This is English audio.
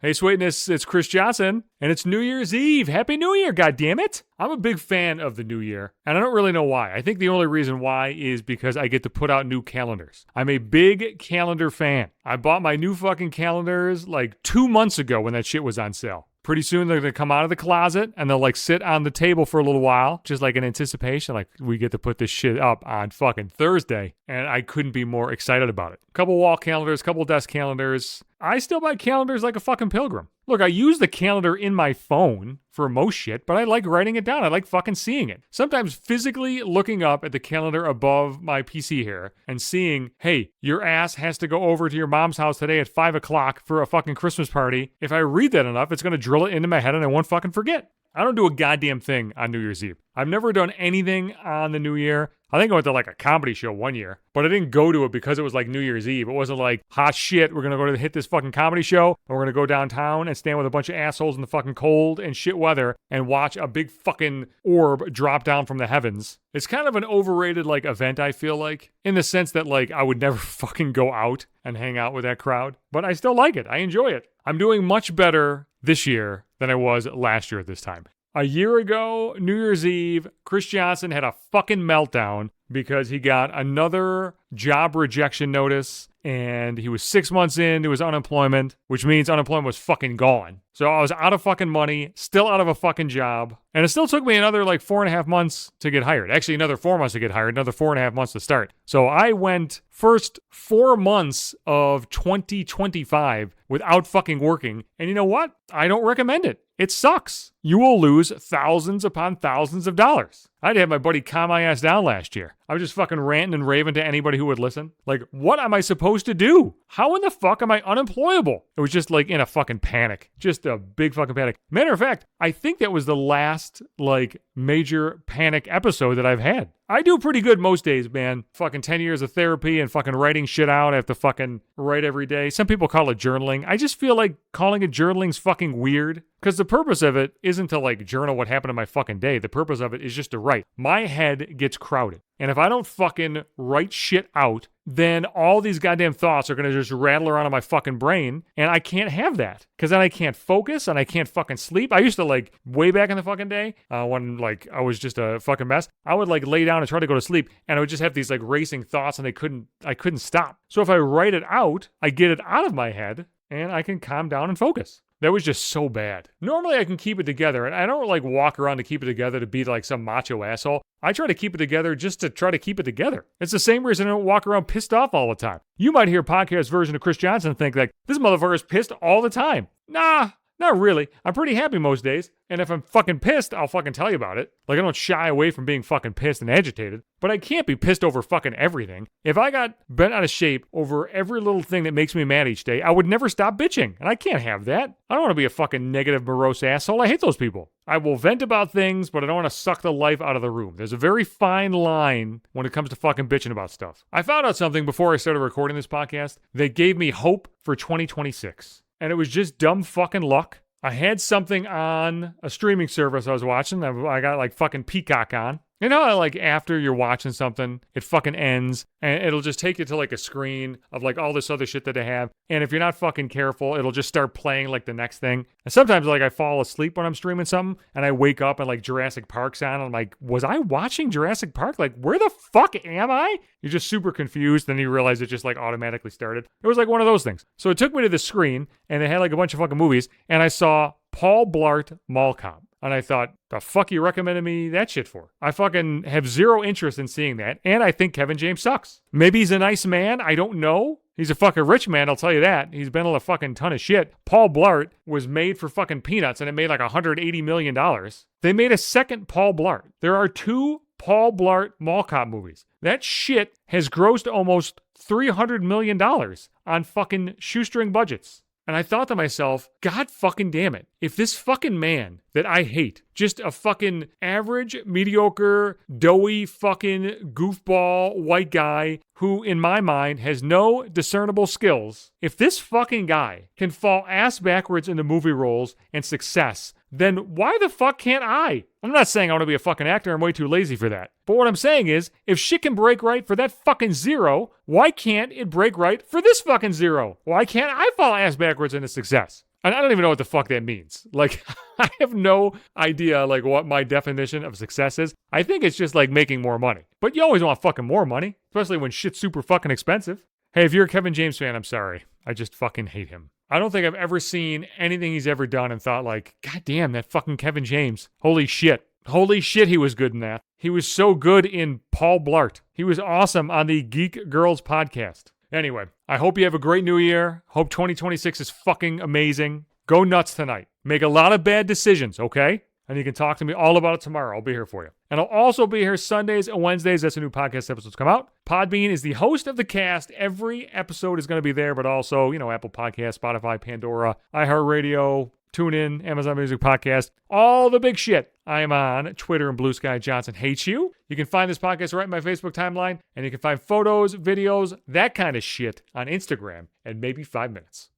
Hey, Sweetness, it's Chris Johnson, and it's New Year's Eve. Happy New Year, goddammit! I'm a big fan of the new year, and I don't really know why. I think the only reason why is because I get to put out new calendars. I'm a big calendar fan. I bought my new fucking calendars like 2 months ago when that shit was on sale. Pretty soon they're going to come out of the closet and they'll like sit on the table for a little while, just like in anticipation. Like we get to put this shit up on fucking Thursday, and I couldn't be more excited about it. Couple wall calendars, couple desk calendars. I still buy calendars like a fucking pilgrim. Look, I use the calendar in my phone for most shit, but I like writing it down. I like fucking seeing it. Sometimes physically looking up at the calendar above my PC here and seeing, hey, your ass has to go over to your mom's house today at 5 o'clock for a fucking Christmas party. If I read that enough, it's going to drill it into my head and I won't fucking forget. I don't do a goddamn thing on New Year's Eve. I've never done anything on the New Year. I think I went to like a comedy show one year, but I didn't go to it because it was like New Year's Eve. It wasn't like, hot shit, we're going to go to hit this fucking comedy show, and we're going to go downtown and stand with a bunch of assholes in the fucking cold and shit weather and watch a big fucking orb drop down from the heavens. It's kind of an overrated like event, I feel like, in the sense that like I would never fucking go out and hang out with that crowd, but I still like it. I enjoy it. I'm doing much better this year than I was last year at this time. A year ago, New Year's Eve, Chris Johnson had a fucking meltdown because he got another job rejection notice and he was 6 months into his unemployment, which means unemployment was fucking gone. So I was out of fucking money, still out of a fucking job, and it still took me another like 4.5 months to get hired. Actually, another 4 months to get hired, another 4.5 months to start. So I went first 4 months of 2025 without fucking working, and you know what? I don't recommend it. It sucks. You will lose thousands upon thousands of dollars. I'd have my buddy calm my ass down last year. I was just fucking ranting and raving to anybody who would listen. Like, what am I supposed to do? How in the fuck am I unemployable? It was just like in a fucking panic. Just a big fucking panic. Matter of fact, I think that was the last like major panic episode that I've had. I do pretty good most days, man. Fucking 10 years of therapy and fucking writing shit out. I have to fucking write every day. Some people call it journaling. I just feel like calling it journaling's fucking weird. Because the purpose of it isn't to like journal what happened in my fucking day. The purpose of it is just to write. My head gets crowded. And if I don't fucking write shit out, then all these goddamn thoughts are going to just rattle around in my fucking brain. And I can't have that. Because then I can't focus and I can't fucking sleep. I used to like, way back in the fucking day, when like I was just a fucking mess, I would like lay down and try to go to sleep. And I would just have these like racing thoughts and I couldn't stop. So if I write it out, I get it out of my head and I can calm down and focus. That was just so bad. Normally I can keep it together, and I don't like walk around to keep it together to be like some macho asshole. I try to keep it together just to try to keep it together. It's the same reason I don't walk around pissed off all the time. You might hear a podcast version of Chris Johnson and think like, this motherfucker's pissed all the time. Nah, not really. I'm pretty happy most days, and if I'm fucking pissed, I'll fucking tell you about it. Like I don't shy away from being fucking pissed and agitated, but I can't be pissed over fucking everything. If I got bent out of shape over every little thing that makes me mad each day, I would never stop bitching, and I can't have that. I don't want to be a fucking negative, morose asshole. I hate those people. I will vent about things, but I don't want to suck the life out of the room. There's a very fine line when it comes to fucking bitching about stuff. I found out something before I started recording this podcast that gave me hope for 2026, and it was just dumb fucking luck. I had something on a streaming service I was watching. I got like fucking Peacock on. You know how like after you're watching something, it fucking ends and it'll just take you to like a screen of like all this other shit that they have. And if you're not fucking careful, it'll just start playing like the next thing. And sometimes like I fall asleep when I'm streaming something and I wake up and like Jurassic Park's on. And I'm like, was I watching Jurassic Park? Like, where the fuck am I? You're just super confused. Then you realize it just like automatically started. It was like one of those things. So it took me to the screen and it had like a bunch of fucking movies. And I saw Paul Blart Mall Cop. And I thought, the fuck you recommended me that shit for? I fucking have zero interest in seeing that. And I think Kevin James sucks. Maybe he's a nice man. I don't know. He's a fucking rich man, I'll tell you that. He's been on a fucking ton of shit. Paul Blart was made for fucking peanuts and it made like $180 million. They made a second Paul Blart. There are 2 Paul Blart Mall Cop movies. That shit has grossed almost $300 million on fucking shoestring budgets. And I thought to myself, God fucking damn it. If this fucking man that I hate, just a fucking average, mediocre, doughy fucking goofball white guy who in my mind has no discernible skills, if this fucking guy can fall ass backwards into movie roles and success, then why the fuck can't I? I'm not saying I want to be a fucking actor. I'm way too lazy for that. But what I'm saying is, if shit can break right for that fucking zero, why can't it break right for this fucking zero? Why can't I fall ass backwards into success? And I don't even know what the fuck that means. Like, I have no idea, like, what my definition of success is. I think it's just, like, making more money. But you always want fucking more money, especially when shit's super fucking expensive. Hey, if you're a Kevin James fan, I'm sorry. I just fucking hate him. I don't think I've ever seen anything he's ever done and thought, like, God damn, that fucking Kevin James. Holy shit. Holy shit, he was good in that. He was so good in Paul Blart. He was awesome on the Geek Girls podcast. Anyway, I hope you have a great new year. Hope 2026 is fucking amazing. Go nuts tonight. Make a lot of bad decisions, okay? And you can talk to me all about it tomorrow. I'll be here for you. And I'll also be here Sundays and Wednesdays. That's when new podcast episodes come out. Podbean is the host of the cast. Every episode is going to be there, but also, Apple Podcasts, Spotify, Pandora, iHeartRadio, TuneIn, Amazon Music Podcast, all the big shit. I am on Twitter and Blue Sky. Johnson hates you. You can find this podcast right in my Facebook timeline, and you can find photos, videos, that kind of shit on Instagram in maybe 5 minutes.